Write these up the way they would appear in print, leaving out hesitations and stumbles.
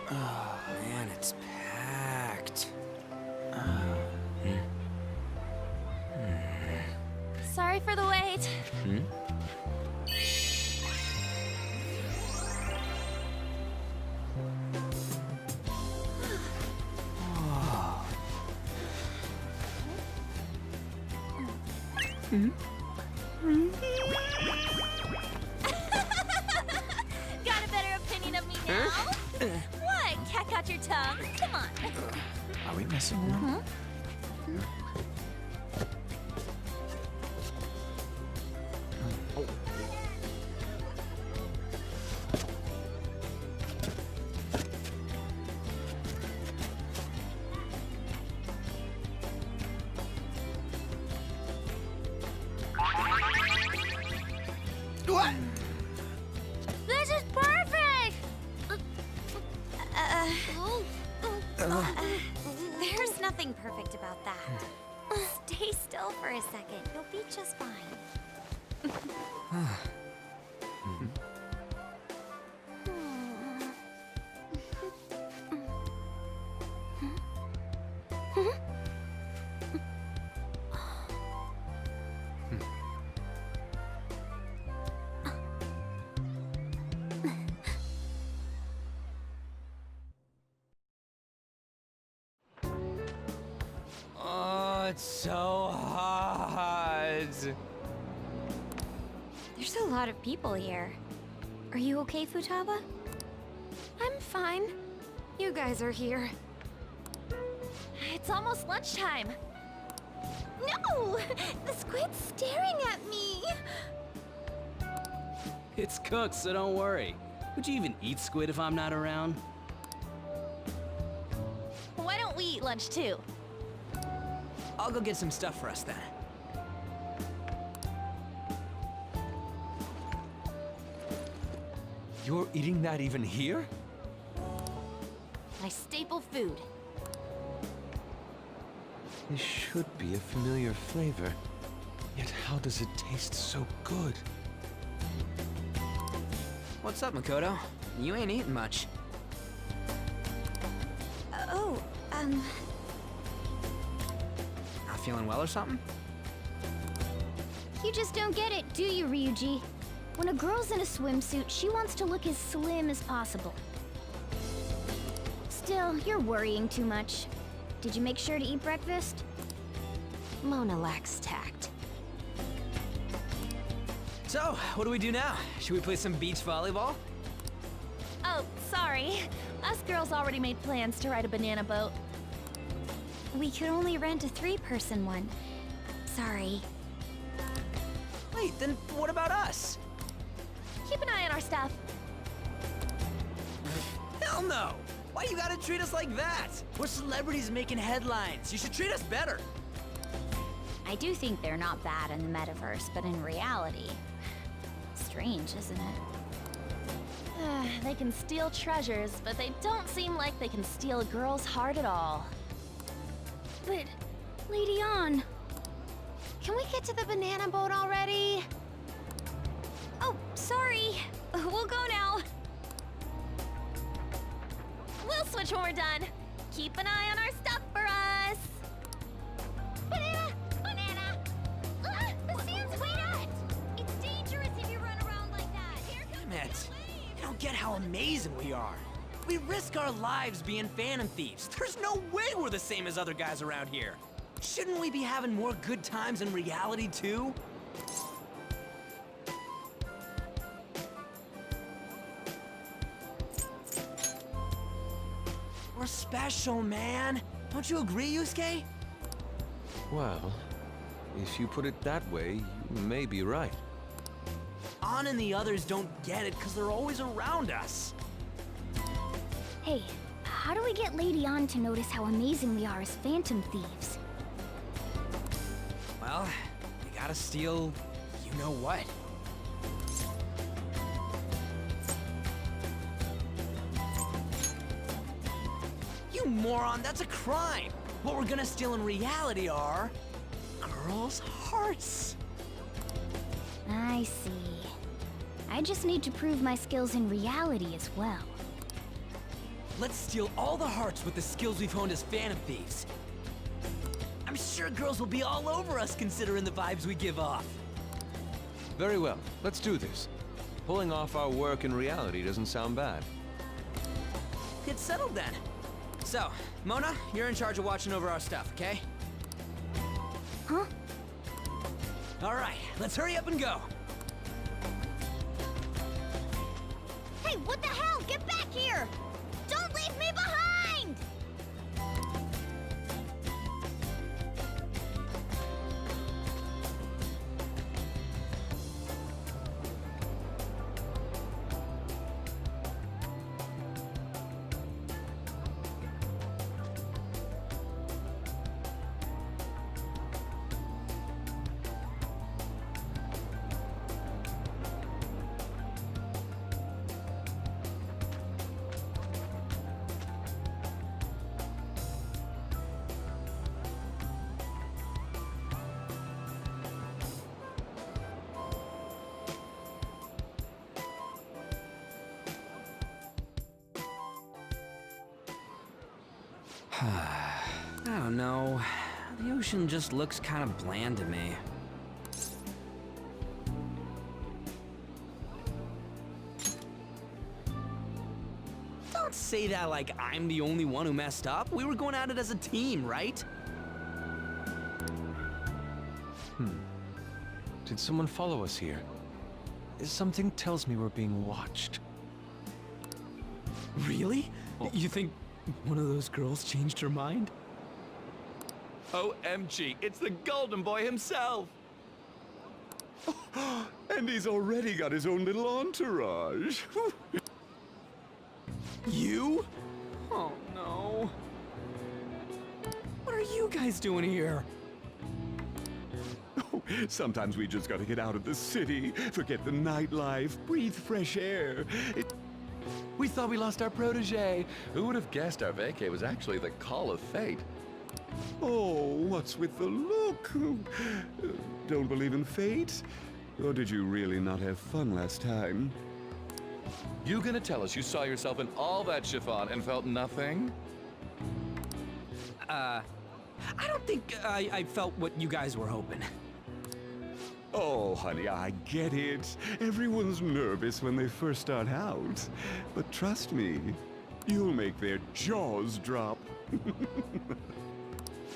Oh, man, it's packed. Sorry for the wait. Got a better opinion of me now? What? Cat got your tongue? Come on. Are we messing around? What? This is perfect! There's nothing perfect about that. Stay still for a second. You'll be just fine. Oh, it's so hot. There's a lot of people here. Are you okay, Futaba? I'm fine. You guys are here. It's almost lunchtime. No! The squid's staring at me! It's cooked, so don't worry. Would you even eat squid if I'm not around? Why don't we eat lunch too? I'll go get some stuff for us then. You're eating that even here? My staple food. This should be a familiar flavor. Yet how does it taste so good? What's up, Makoto? You ain't eating much. Not feeling well or something? You just don't get it, do you, Ryuji? When a girl's in a swimsuit, she wants to look as slim as possible. Still, you're worrying too much. Did you make sure to eat breakfast? Mona lacks tact. So, what do we do now? Should we play some beach volleyball? Oh, sorry. Us girls already made plans to ride a banana boat. We could only rent a 3-person one. Sorry. Wait, then what about us? Keep an eye on our stuff. Hell no! Why you gotta treat us like that? We're celebrities making headlines. You should treat us better. I do think they're not bad in the metaverse, but in reality... Strange, isn't it? They can steal treasures, but they don't seem like they can steal a girl's heart at all. But... Lady On... Can we get to the banana boat already? Oh, sorry. We'll go now. We'll switch when we're done. Keep an eye on our stuff for us. Banana! Banana! Ah, the sand's wet! It's dangerous if you run around like that. Here comes Damn it. the wave. You don't get how amazing we are. We risk our lives being phantom thieves. There's no way we're the same as other guys around here. Shouldn't we be having more good times in reality, too? We're special, man. Don't you agree, Yusuke? Well, if you put it that way, you may be right. On and the others don't get it because they're always around us. Hey, how do we get Lady On to notice how amazing we are as phantom thieves? Well, we gotta steal you know what. You moron, that's a crime! What we're gonna steal in reality are... girls' hearts! I see. I just need to prove my skills in reality as well. Let's steal all the hearts with the skills we've honed as Phantom Thieves. I'm sure girls will be all over us considering the vibes we give off. Very well, let's do this. Pulling off our work in reality doesn't sound bad. Get settled then. So, Mona, you're in charge of watching over our stuff, okay? Huh? All right, let's hurry up and go. Hey, what the hell? Get back here! Don't leave me behind! I don't know. The ocean just looks kind of bland to me. Don't say that like I'm the only one who messed up. We were going at it as a team, right? Did someone follow us here? Something tells me we're being watched. Really? You think one of those girls changed her mind? OMG, it's the Golden Boy himself! And he's already got his own little entourage. You? Oh no. What are you guys doing here? Sometimes we just gotta get out of the city, forget the nightlife, breathe fresh air. We thought we lost our protege. Who would have guessed our vacay was actually the call of fate? Oh, what's with the look? Don't believe in fate? Or did you really not have fun last time? You gonna tell us you saw yourself in all that chiffon and felt nothing? I don't think I felt what you guys were hoping. Oh, honey, I get it. Everyone's nervous when they first start out. But trust me, you'll make their jaws drop.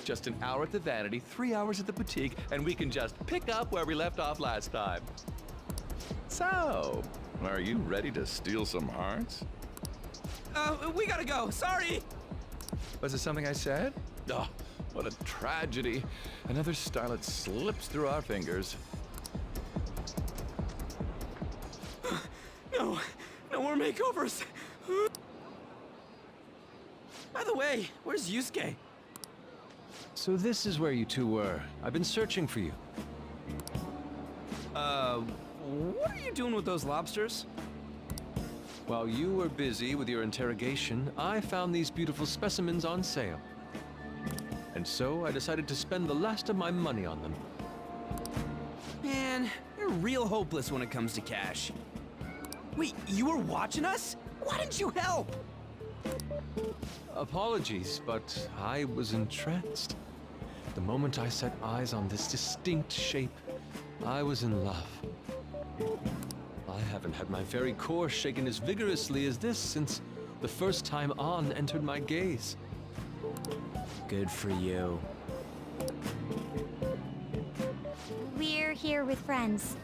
Just an hour at the Vanity, 3 hours at the boutique, and we can just pick up where we left off last time. So, are you ready to steal some hearts? We gotta go. Sorry. Was it something I said? Oh, what a tragedy. Another starlet slips through our fingers. No more makeovers. By the way, where's Yusuke? So this is where you two were. I've been searching for you. What are you doing with those lobsters? While you were busy with your interrogation, I found these beautiful specimens on sale. And so I decided to spend the last of my money on them. Man, you're real hopeless when it comes to cash. Wait, you were watching us? Why didn't you help? Apologies, but I was entranced. The moment I set eyes on this distinct shape, I was in love. I haven't had my very core shaken as vigorously as this since the first time On entered my gaze. Good for you. We're here with friends.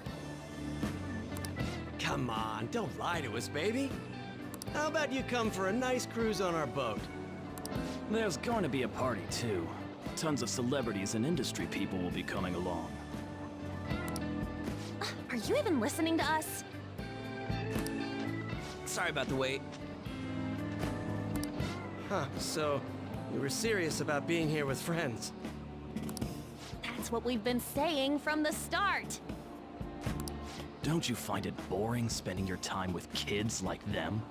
Come on, don't lie to us, baby. How about you come for a nice cruise on our boat? There's going to be a party, too. Tons of celebrities and industry people will be coming along. Are you even listening to us? Sorry about the wait. Huh, so you were serious about being here with friends. That's what we've been saying from the start. Don't you find it boring spending your time with kids like them?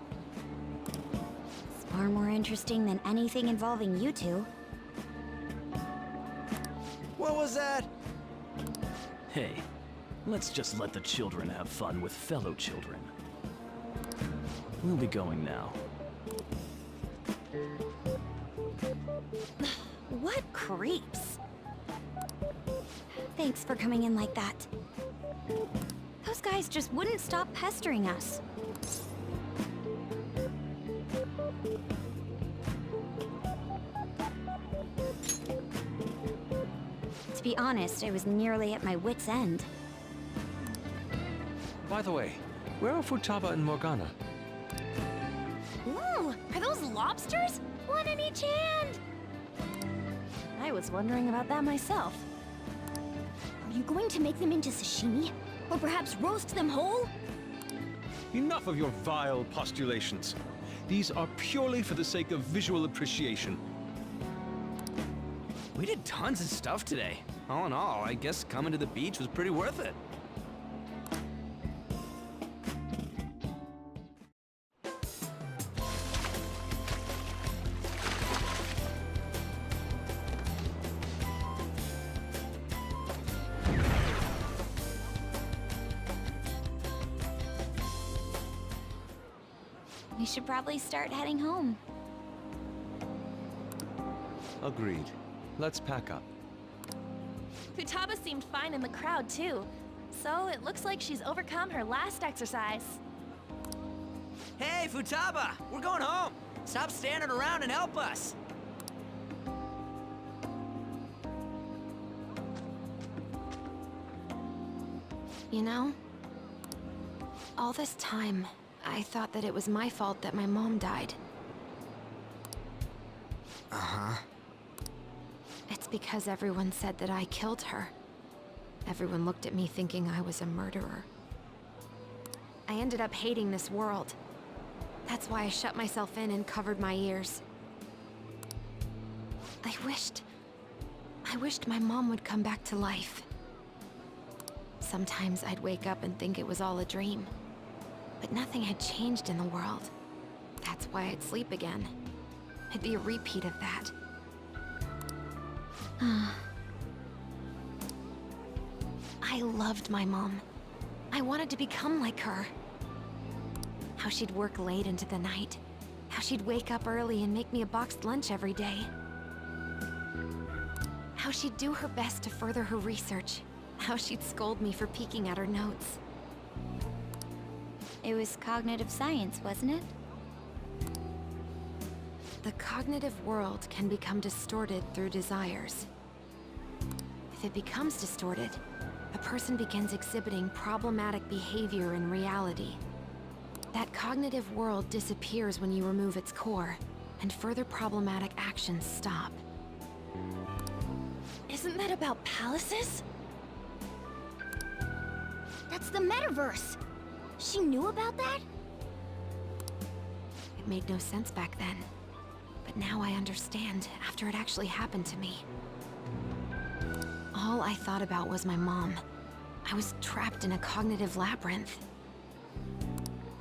It's far more interesting than anything involving you two. What was that? Hey, Let's just let the children have fun with fellow children. We'll be going now. What creeps? Thanks for coming in like that. Those guys just wouldn't stop pestering us. To be honest, I was nearly at my wit's end. By the way, where are Futaba and Morgana? Ooh, are those lobsters? One in each hand! I was wondering about that myself. Are you going to make them into sashimi? Or perhaps roast them whole? Enough of your vile postulations. These are purely for the sake of visual appreciation. We did tons of stuff today. All in all, I guess coming to the beach was pretty worth it. We should probably start heading home. Agreed. Let's pack up. Futaba seemed fine in the crowd, too. So it looks like she's overcome her last exercise. Hey, Futaba! We're going home! Stop standing around and help us! You know, all this time, I thought that it was my fault that my mom died. Uh-huh. It's because everyone said that I killed her. Everyone looked at me thinking I was a murderer. I ended up hating this world. That's why I shut myself in and covered my ears. I wished my mom would come back to life. Sometimes I'd wake up and think it was all a dream. But nothing had changed in the world. That's why I'd sleep again. It'd be a repeat of that. I loved my mom. I wanted to become like her. How she'd work late into the night. How she'd wake up early and make me a boxed lunch every day. How she'd do her best to further her research. How she'd scold me for peeking at her notes. It was cognitive science, wasn't it? The cognitive world can become distorted through desires. If it becomes distorted, a person begins exhibiting problematic behavior in reality. That cognitive world disappears when you remove its core, and further problematic actions stop. Isn't that about palaces? That's the metaverse! She knew about that? It made no sense back then. But now I understand, after it actually happened to me. All I thought about was my mom. I was trapped in a cognitive labyrinth.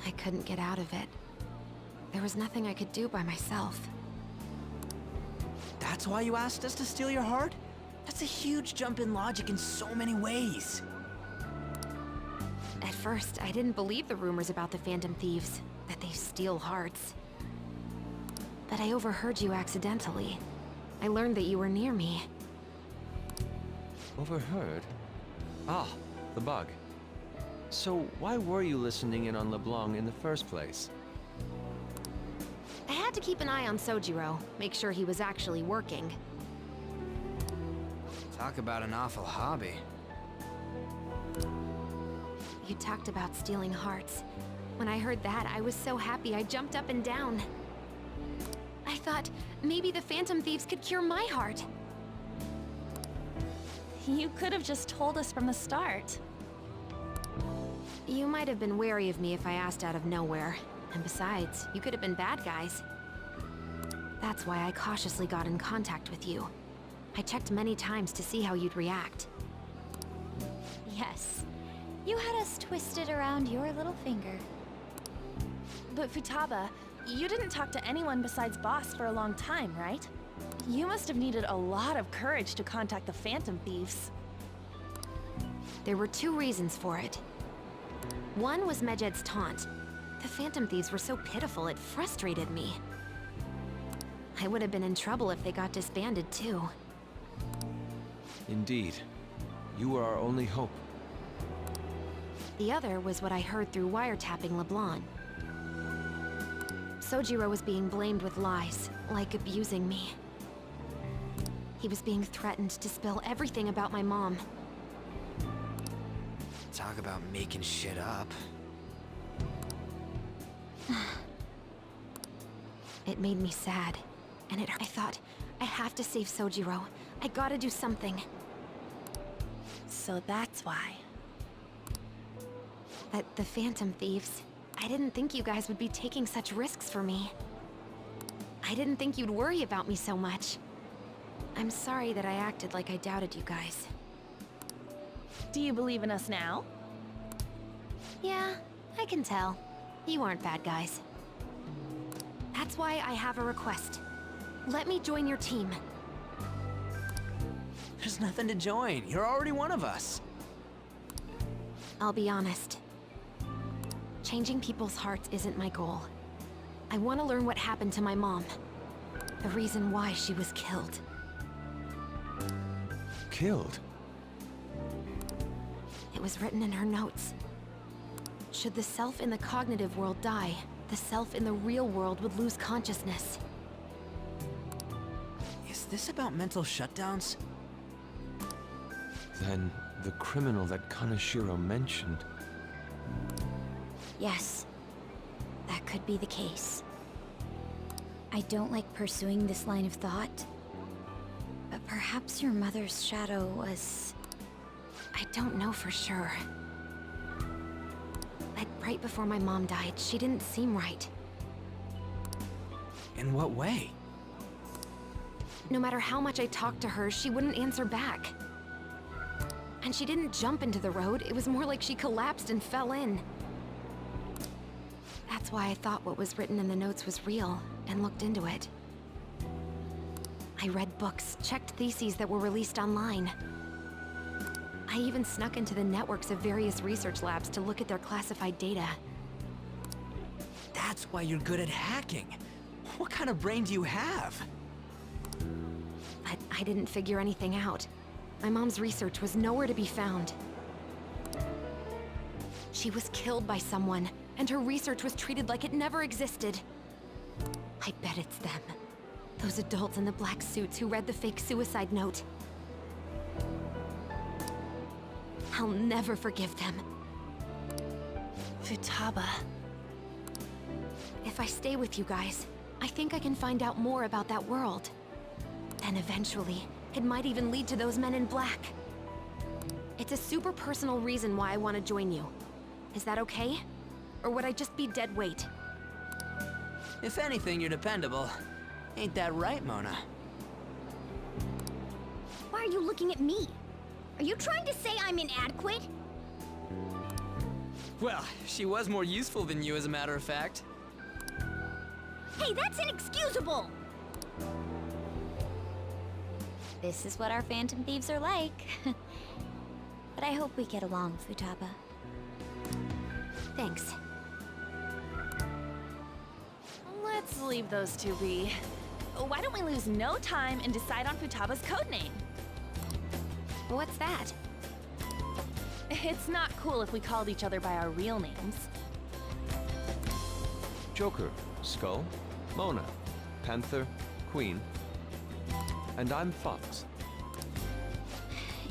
I couldn't get out of it. There was nothing I could do by myself. That's why you asked us to steal your heart? That's a huge jump in logic in so many ways. At first, I didn't believe the rumors about the Phantom Thieves, that they steal hearts. But I overheard you accidentally. I learned that you were near me. Overheard? Ah, the bug. So why were you listening in on LeBlanc in the first place? I had to keep an eye on Sojiro, make sure he was actually working. Talk about an awful hobby. You talked about stealing hearts. When I heard that, I was so happy I jumped up and down. I thought maybe the Phantom Thieves could cure my heart. You could have just told us from the start. You might have been wary of me if I asked out of nowhere. And besides, you could have been bad guys. That's why I cautiously got in contact with you. I checked many times to see how you'd react. Yes. You had us twisted around your little finger. But Futaba, you didn't talk to anyone besides Boss for a long time, right? You must have needed a lot of courage to contact the Phantom Thieves. There were two reasons for it. One was Medjed's taunt. The Phantom Thieves were so pitiful, it frustrated me. I would have been in trouble if they got disbanded, too. Indeed. You were our only hope. The other was what I heard through wiretapping LeBlanc. Sojiro was being blamed with lies, like abusing me. He was being threatened to spill everything about my mom. Talk about making shit up. It made me sad, and I thought, I have to save Sojiro. I gotta do something. So that's why. But the Phantom Thieves, I didn't think you guys would be taking such risks for me. I didn't think you'd worry about me so much. I'm sorry that I acted like I doubted you guys. Do you believe in us now? Yeah, I can tell. You aren't bad guys. That's why I have a request. Let me join your team. There's nothing to join. You're already one of us. I'll be honest. Changing people's hearts isn't my goal. I want to learn what happened to my mom. The reason why she was killed. Killed? It was written in her notes. Should the self in the cognitive world die, the self in the real world would lose consciousness. Is this about mental shutdowns? Then the criminal that Kaneshiro mentioned. Yes, that could be the case. I don't like pursuing this line of thought, but perhaps your mother's shadow was... I don't know for sure. Like right before my mom died, she didn't seem right. In what way? No matter how much I talked to her, she wouldn't answer back. And she didn't jump into the road, it was more like she collapsed and fell in. That's why I thought what was written in the notes was real, and looked into it. I read books, checked theses that were released online. I even snuck into the networks of various research labs to look at their classified data. That's why you're good at hacking. What kind of brain do you have? But I didn't figure anything out. My mom's research was nowhere to be found. She was killed by someone, and her research was treated like it never existed. I bet it's them. Those adults in the black suits who read the fake suicide note. I'll never forgive them. Futaba. If I stay with you guys, I think I can find out more about that world. Then eventually, it might even lead to those men in black. It's a super personal reason why I want to join you. Is that okay? Or would I just be dead weight? If anything, you're dependable. Ain't that right, Mona? Why are you looking at me? Are you trying to say I'm inadequate? Well, she was more useful than you, as a matter of fact. Hey, that's inexcusable! This is what our Phantom Thieves are like. But I hope we get along, Futaba. Thanks. Let's leave those two be. Why don't we lose no time and decide on Futaba's codename? What's that? It's not cool if we called each other by our real names. Joker, Skull, Mona, Panther, Queen, and I'm Fox.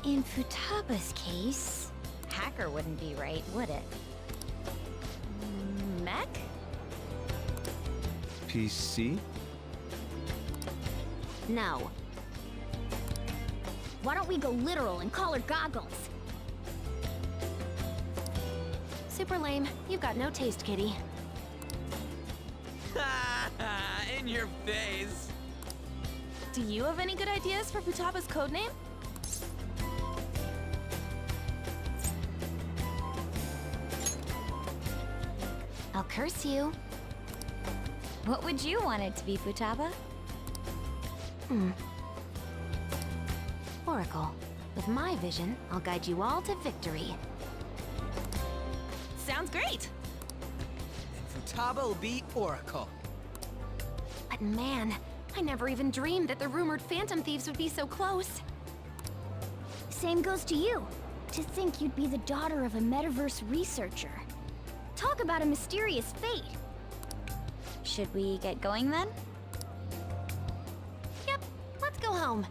In Futaba's case, hacker wouldn't be right, would it? Mech? PC? No. Why don't we go literal and call her Goggles? Super lame. You've got no taste, kitty. In your face. Do you have any good ideas for Futaba's codename? I'll curse you. What would you want it to be, Futaba? Oracle. With my vision, I'll guide you all to victory. Sounds great! And Futaba will be Oracle. But man, I never even dreamed that the rumored Phantom Thieves would be so close. Same goes to you. To think you'd be the daughter of a metaverse researcher. Talk about a mysterious fate. Should we get going then? Yep, let's go home.